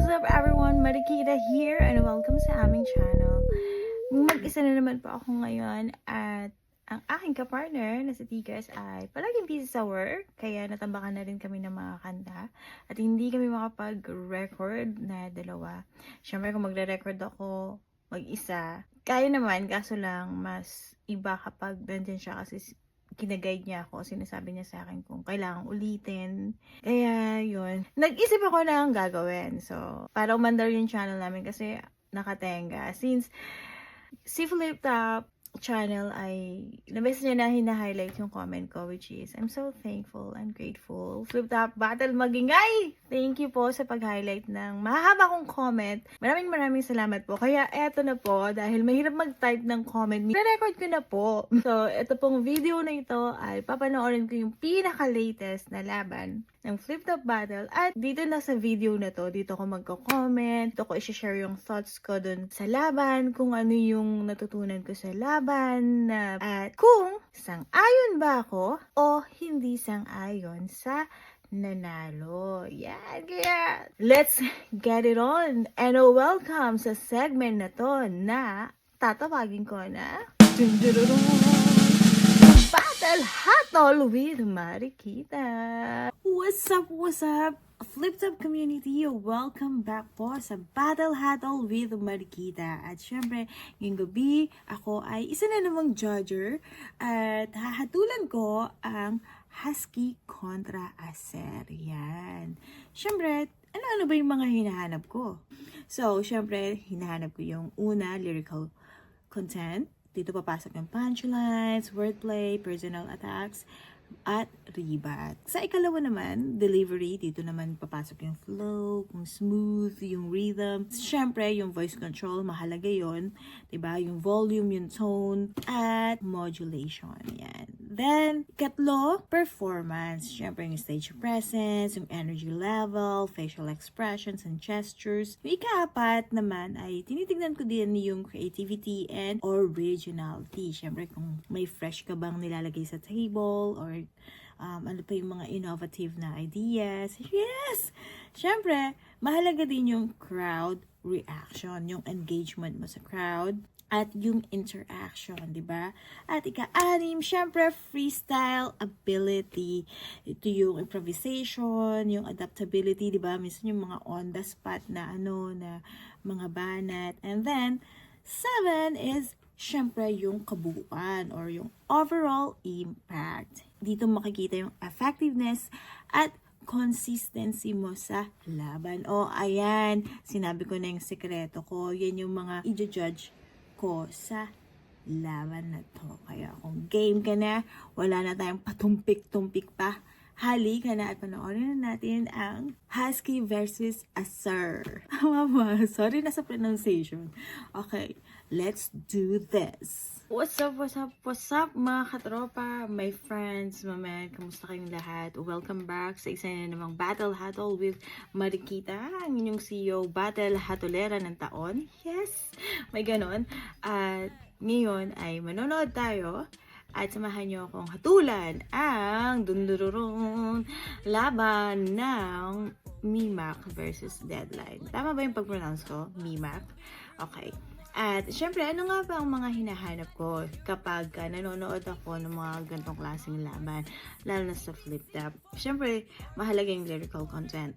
What's up everyone? Marikita here and welcome sa aming channel. Mag-isa na naman po ako ngayon at ang aking kapartner na si Tigas ay palaging busy sa work kaya natambakan na rin kami ng mga kanta at hindi kami makapag-record na dalawa. Siyempre kung magre-record ako mag-isa, kaya naman kaso lang mas iba kapag nandyan siya kasi kinaguide niya ako, sinasabi niya sa akin kung kailangan ulitin. Kaya yun, nag-isip ako na ang gagawin. So, para umandar yung channel namin kasi nakatenga. Since si Flip Top channel ay nabes niya na hina-highlight yung comment ko, which is I'm so thankful and grateful. Flip Top Battle Magingay! Thank you po sa pag-highlight ng mahaba kong comment. Maraming salamat po. Kaya eto na po, dahil mahirap mag-type ng comment, re-record ko na po. So, eto pong video na ito ay papanoorin ko yung pinaka-latest na laban ng Flip Top Battle. At dito na sa video na to, dito ko magko-comment, dito ko i-share yung thoughts ko dun sa laban, kung ano yung natutunan ko sa laban, at kung sang-ayon ba ako o hindi sang-ayon sa nanalo. Yan, kaya let's get it on. And welcome sa segment na to na tatawagin ko na Battle Hatol with Marikita. What's up, Flip Top community? Welcome back po sa Battle Hatol with Marikita. At syempre, ngayong gabi, ako ay isa na namang judger at hahatulan ko ang Husky kontra Acer. Yan. Syempre, ano ba yung mga hinahanap ko? So, syempre, hinahanap ko yung una, lyrical content. Dito papasok yung punchlines, wordplay, personal attacks, at rebat. Sa ikalawa naman, delivery. Dito naman papasok yung flow, kung smooth, yung rhythm. Siyempre, yung voice control, mahalaga yon, diba? Yung volume, yung tone, at modulation. Yan. Then, ikatlo, performance. Siyempre, yung stage presence, yung energy level, facial expressions and gestures. Yung ikaapat naman ay tinitignan ko din yung creativity and originality. Siyempre, kung may fresh ka bang nilalagay sa table or ano pa yung mga innovative na ideas. Yes! Siyempre, mahalaga din yung crowd reaction, yung engagement mo sa crowd, at yung interaction, di ba? At ika-anim, syempre, freestyle ability. Ito yung improvisation, yung adaptability, di ba? Minsan yung mga on the spot na na mga banat. And then, 7 is syempre yung kabuuan or yung overall impact. Dito makikita yung effectiveness at consistency mo sa laban. O, ayan, sinabi ko na yung sekreto ko. Yan yung mga i-judge ko sa laban na to. Kaya kung game ka na, wala na tayong patumpik-tumpik pa. Hali ka na at panoorin na natin ang Husky versus Acer. Tama ba? Sorry na sa pronunciation. Okay, let's do this. What's up mga katropa, my friends, my man, kamusta kayong lahat? Welcome back sa isa na namang Battle Hatol with Marikita, ang inyong CEO, Battle Hatolera ng taon. Yes, may ganon. At ngayon ay manonood tayo at samahan nyo akong hatulan ang dundururun laban ng Mimac versus Deadline. Tama ba yung pag-pronounce ko? Mimac? Okay. At syempre, ano nga ba ang mga hinahanap ko kapag nanonood ako ng mga ganitong klaseng laban, lalo na sa Flip Top? Syempre, mahalaga yung lyrical content.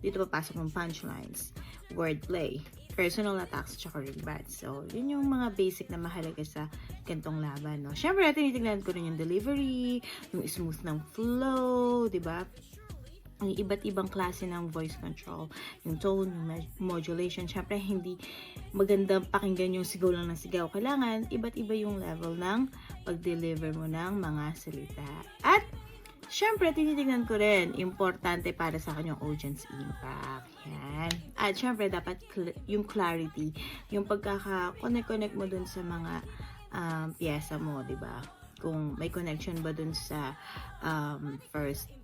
Dito papasok yung punchlines, wordplay, personal attacks, at rebats. So, yun yung mga basic na mahalaga sa ganitong laban, no? Syempre, tinitignan ko rin yung delivery, yung smooth ng flow, di ba? Ang iba't ibang klase ng voice control, yung tone, yung modulation. Syempre, hindi maganda pakinggan yung sigaw lang ng sigaw. Kailangan, iba't iba yung level ng pag-deliver mo ng mga salita. At, syempre, tinitignan ko rin, importante para sa akin yung audience impact. Yan. At, syempre, dapat yung clarity, yung pagkaka-connect mo dun sa mga piyesa mo, di ba? Kung may connection ba dun sa first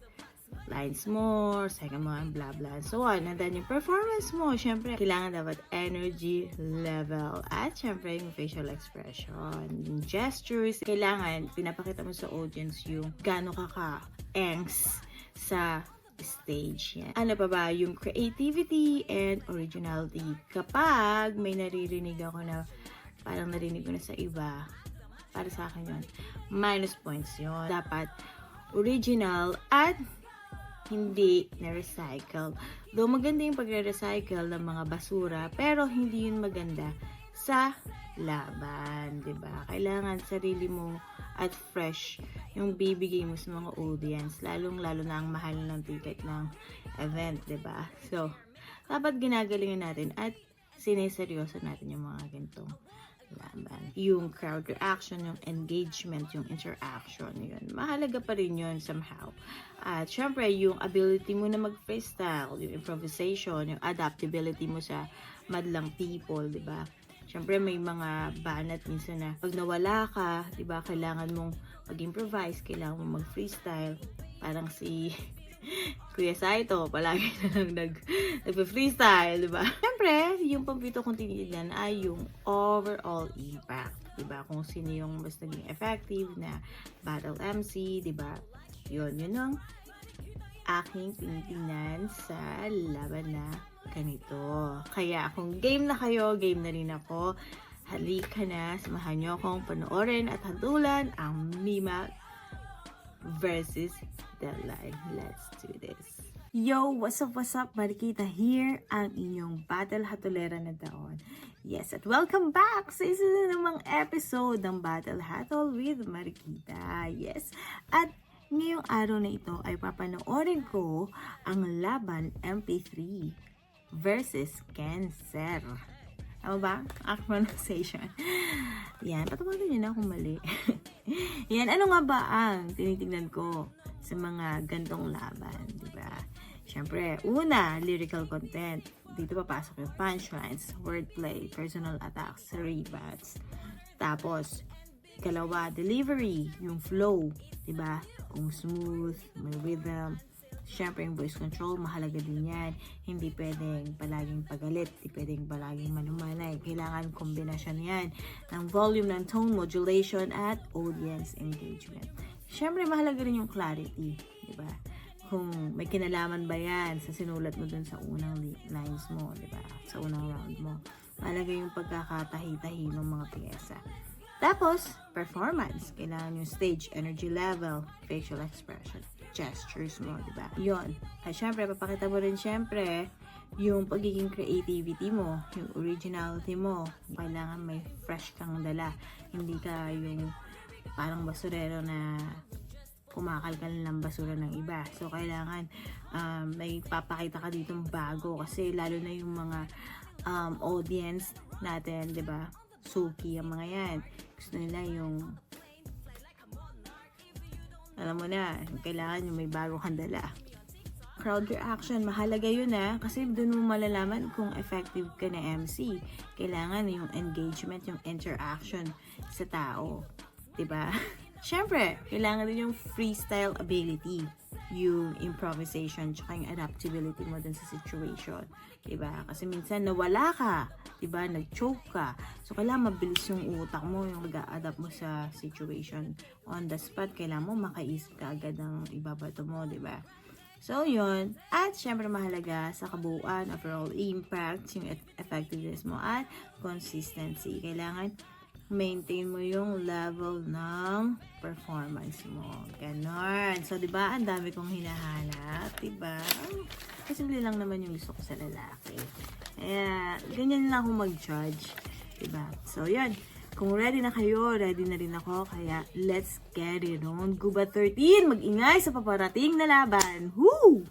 lines mo, second mo, and blah blah, and so on. And then yung performance mo, syempre, kailangan dapat energy level. At syempre, yung facial expression, yung gestures, kailangan pinapakita mo sa audience yung gaano ka ka-angst sa stage. Yan. Ano pa ba? Yung creativity and originality. Kapag may naririnig ako na parang narinig ko na sa iba, para sa akin yun, minus points yun. Dapat original at hindi na-recycle. Though maganda yung pagre-recycle ng mga basura, pero hindi yun maganda sa laban, 'di ba? Kailangan sarili mo at fresh yung bibigay mo sa mga audience, lalong-lalo na ang mahal ng ticket ng event, 'di ba? So, dapat ginagalingan natin at sineseryoso natin yung mga ganitong laban. Yung crowd reaction, yung engagement, yung interaction, yun. Mahalaga pa rin yun somehow. At syempre, yung ability mo na mag-freestyle, yung improvisation, yung adaptability mo sa madlang people, di ba? Syempre, may mga banat minsan na pag nawala ka, di ba, kailangan mong mag-improvise, kailangan mong mag-freestyle. Parang si Kuya Saito, palagi na lang nag-freestyle, diba? Siyempre, yung pampito kong tinitignan ay yung overall impact, diba? Kung sino yung mas naging effective na battle MC, diba? Yun ang aking tinitingnan sa laban na ganito. Kaya kung game na kayo, game na rin ako. Halika na, samahan nyo akong panoorin at hantulan ang Mima versus Deadline. Let's do this. Yo, what's up, Marikita here, ang inyong Battle Hatolera na taon. Yes, at welcome back sa isa na namang episode ng Battle Hatol with Marikita. Yes, at ngayong araw na ito ay papanoorin ko ang laban MP3 versus Cancer. Tama ba? Ang pronunciation. Yan, patawagan niyo na kung mali. Yan, ano nga ba ang tinitingnan ko sa mga gantong laban, di ba? Siyempre, una, lyrical content. Dito papasok yung punchlines, wordplay, personal attacks, rebats. Tapos, ikalawa, delivery, yung flow, di ba? Kung smooth, may rhythm. Siyempre, yung voice control, mahalaga din yan. Hindi pwedeng palaging pagalit, hindi pwedeng palaging manumanay. Kailangan kombinasyon yan ng volume, ng tone, modulation, at audience engagement. Siyempre, mahalaga rin yung clarity, di ba? Kung may kinalaman ba yan sa sinulat mo dun sa unang lines mo, di ba? Sa unang round mo. Mahalaga yung pagkakatahi-tahi ng mga piyesa. Tapos, performance. Kailangan yung stage, energy level, facial expression, gestures mo, diba? Yun. At syempre, papakita mo rin syempre yung pagiging creativity mo, yung originality mo. Kailangan may fresh kang dala. Hindi ka yung parang basurero na kumakalkal ng basura ng iba. So, kailangan may papakita ka ditong bago kasi lalo na yung mga audience natin, diba? Suki ang mga yan. Gusto nila yung alam mo na, kailangan yung may bago kang dala. Crowd reaction, mahalaga yun kasi doon mo malalaman kung effective ka na MC. Kailangan yung engagement, yung interaction sa tao. Diba? Siyempre, kailangan din yung freestyle ability, yung improvisation, tsaka yung adaptability mo dun sa situation. Diba? Kasi minsan nawala ka, diba? Nag-choke ka. So, kailangan mabilis yung utak mo, yung mag-a-adapt mo sa situation. On the spot, kailangan mo makaisip ka agad ng ibabato mo, diba? So, yun. At, syempre, mahalaga sa kabuuan, overall impact, yung effectiveness mo, at consistency. Kailangan maintain mo yung level ng performance mo. Ganon. So, diba, ang dami kong hinahanap, diba? Kasi lang naman yung gusto ko sa lalaki. Kaya, ganyan lang ako mag-judge. Diba? So, yan. Kung ready na kayo, ready na rin ako. Kaya, let's get it on. Gubat 13, mag-ingay sa paparating na laban. Woo!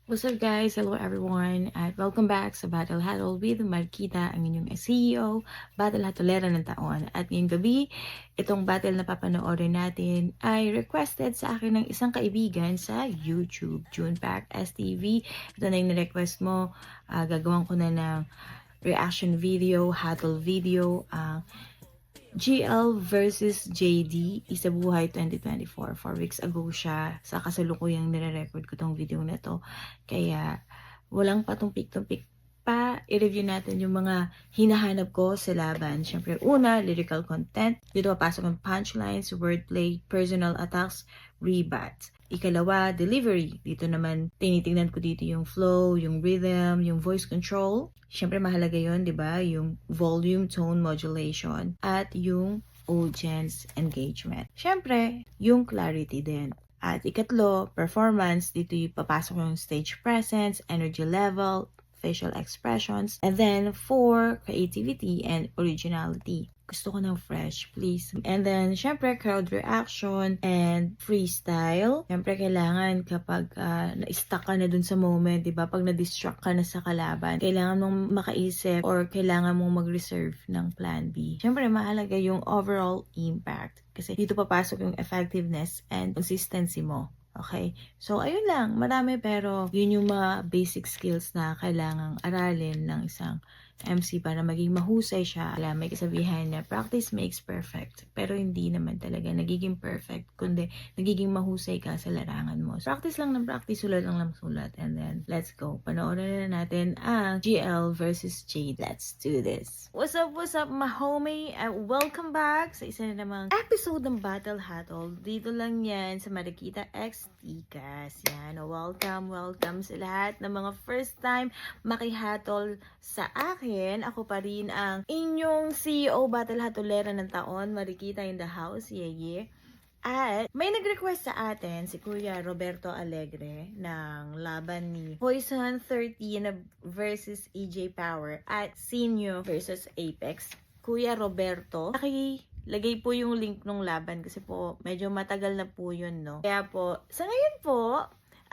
What's up guys? Hello everyone at welcome back sa Battle Hatol with Marikita, ang inyong CEO, Battle Hatolera ng taon. At ngayong gabi, itong battle na papanoorin natin ay requested sa akin ng isang kaibigan sa YouTube, Junepack STV. Ito na yung request mo. Gagawin ko na ng reaction video, Hatol video, GL versus JD, Isa Buhay 2024. 4 weeks ago siya. Sa kasalukuyang nire-record ko tong video na to. Kaya, walang patumpik-tumpik i-review natin yung mga hinahanap ko sa laban. Siyempre, una, lyrical content. Dito papasok ang punchlines, wordplay, personal attacks, rebats. Ikalawa, delivery. Dito naman, tinitingnan ko dito yung flow, yung rhythm, yung voice control. Siyempre, mahalaga yun, di ba? Yung volume, tone, modulation, at yung audience engagement. Siyempre, yung clarity din. At ikatlo, performance. Dito yung papasok yung stage presence, energy level, facial expressions. And then, 4, creativity and originality. Gusto ko ng fresh, please. And then, syempre, crowd reaction and freestyle. Syempre, kailangan kapag na-stuck ka na dun sa moment, diba? Pag na-distract ka na sa kalaban, kailangan mong makaisip or kailangan mong mag-reserve ng plan B. Syempre, mahalaga yung overall impact. Kasi dito papasok yung effectiveness and consistency mo. Okay? So, ayun lang. Marami pero yun yung mga basic skills na kailangang aralin ng isang MC para maging mahusay siya. Alam, may kasabihan na practice makes perfect. Pero hindi naman talaga nagiging perfect, kundi nagiging mahusay ka sa larangan mo. So, practice lang ng practice, sulat lang ng sulat. And then, let's go. Panoorin na natin ang GL versus Jade. Let's do this. What's up, my homie? Welcome back sa isa na namang episode ng Battle Huddle. Dito lang yan sa Marikita X Tikas. Yan. Welcome sa lahat ng mga first time makihatol sa akin. Ako pa rin ang inyong CEO Battle Hatolera ng taon, Marikita in the house. Yeah. At may nag-request sa atin si Kuya Roberto Alegre ng laban ni Poison 13 versus EJ Power at Sinyo versus Apex. Kuya Roberto, lagay po yung link nung laban kasi po medyo matagal na po yun, no? Kaya po, sa ngayon po,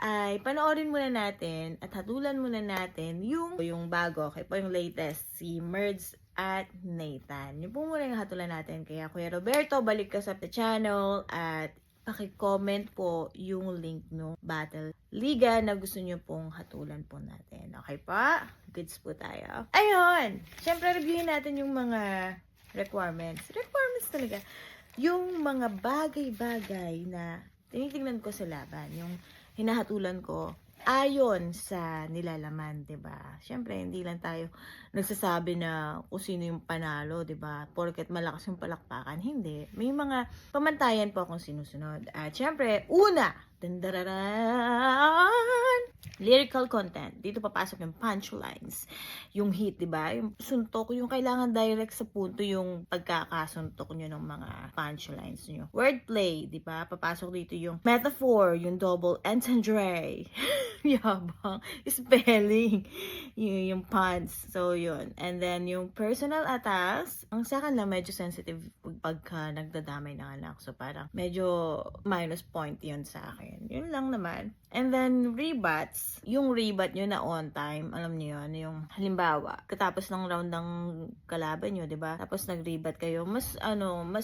ay panoorin muna natin at hatulan muna natin yung bago, okay po yung latest, si Merds at Nathan. Yung po muna yung hatulan natin. Kaya Kuya Roberto, balik ka sa channel at paki-comment po yung link no Battle Liga na gusto nyo pong hatulan po natin. Okay pa? Goods po tayo. Ayun! Siyempre, reviewin natin yung mga requirements talaga. Yung mga bagay-bagay na tinitingnan ko sa laban, yung hinahatulan ko ayon sa nilalaman, 'di ba? Syempre hindi lang tayo nagsasabi na kung sino yung panalo, 'di ba? Porket malakas yung palakpakan, hindi. May mga pamantayan po akong sinusunod. At syempre, una, lyrical content. Dito papasok yung punchlines, yung hit, di ba? Yung suntok, yung kailangan direct sa punto yung pagkakasuntok nyo ng mga punchlines nyo. Wordplay, di ba? Papasok dito yung metaphor, yung double entendre. Yabang. Spelling. Yung puns. So, yun. And then, yung personal attacks, ang sa akin lang medyo sensitive pagka nagdadamay ng anak. So, parang medyo minus point yun sa akin. Yun lang naman. And then, rebats. Yung rebat nyo na on time, alam nyo yun, yung halimbawa, katapos ng round ng kalaban nyo, diba? Tapos nag-rebat kayo, mas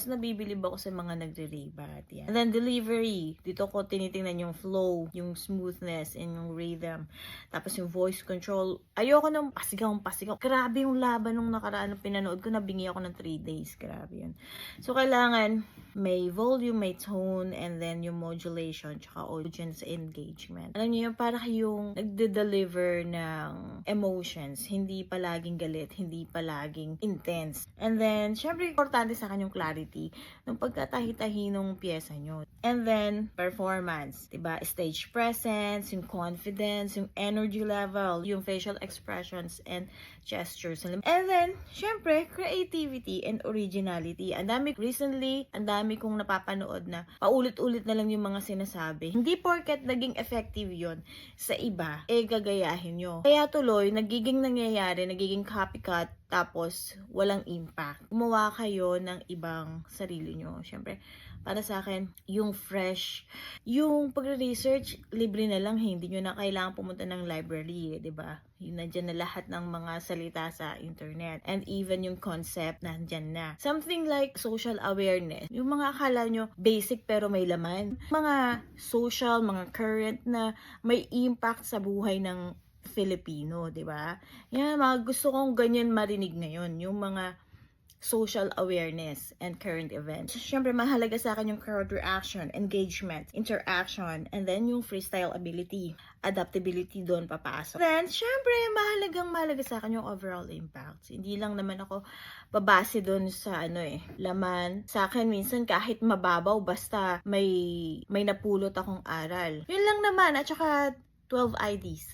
nabibilib ako sa mga nagre-rebat. Yan. And then, delivery. Dito ko tinitingnan yung flow, yung smoothness, and yung rhythm. Tapos yung voice control. Ayoko ng pasigaw. Grabe yung laban nung nakaraan ng pinanood ko, nabingi ako ng 3 days. Grabe yun. So, kailangan may volume, may tone, and then yung modulation, tsaka audience engagement. Alam niyo yun, para kayong nagde-deliver ng emotions. Hindi palaging galit, hindi palaging intense. And then, syempre, importante sa akin yung clarity ng pagkatahi-tahi ng pyesa nyo. And then, performance. Diba? Stage presence, yung confidence, yung energy level, yung facial expressions, and gestures. And then, syempre, creativity and originality. Ang dami kong napapanood na paulit-ulit na lang yung mga sinasabi. Hindi porket naging effective yon sa iba, gagayahin nyo. Kaya tuloy, nagiging copycat, tapos walang impact. Gumawa kayo ng ibang sarili nyo. Syempre, para sa akin, yung fresh, yung pagre-research, libre na lang, hindi nyo na kailangan pumunta ng library, diba? Nandyan na lahat ng mga salita sa internet. And even yung concept, nandyan na. Something like social awareness. Yung mga akala nyo, basic pero may laman. Mga social, mga current na may impact sa buhay ng Filipino, di ba? Yan, mga gusto kong ganyan marinig ngayon. Yung mga social awareness and current events. Siyempre, mahalaga sa akin yung crowd reaction, engagement, interaction, and then yung freestyle ability, adaptability doon papasok. Then, siyempre, mahalaga sa akin yung overall impact. Hindi lang naman ako babase doon sa laman. Sa akin, minsan kahit mababaw, basta may napulot akong aral. Yun lang naman, at saka 12 IDs.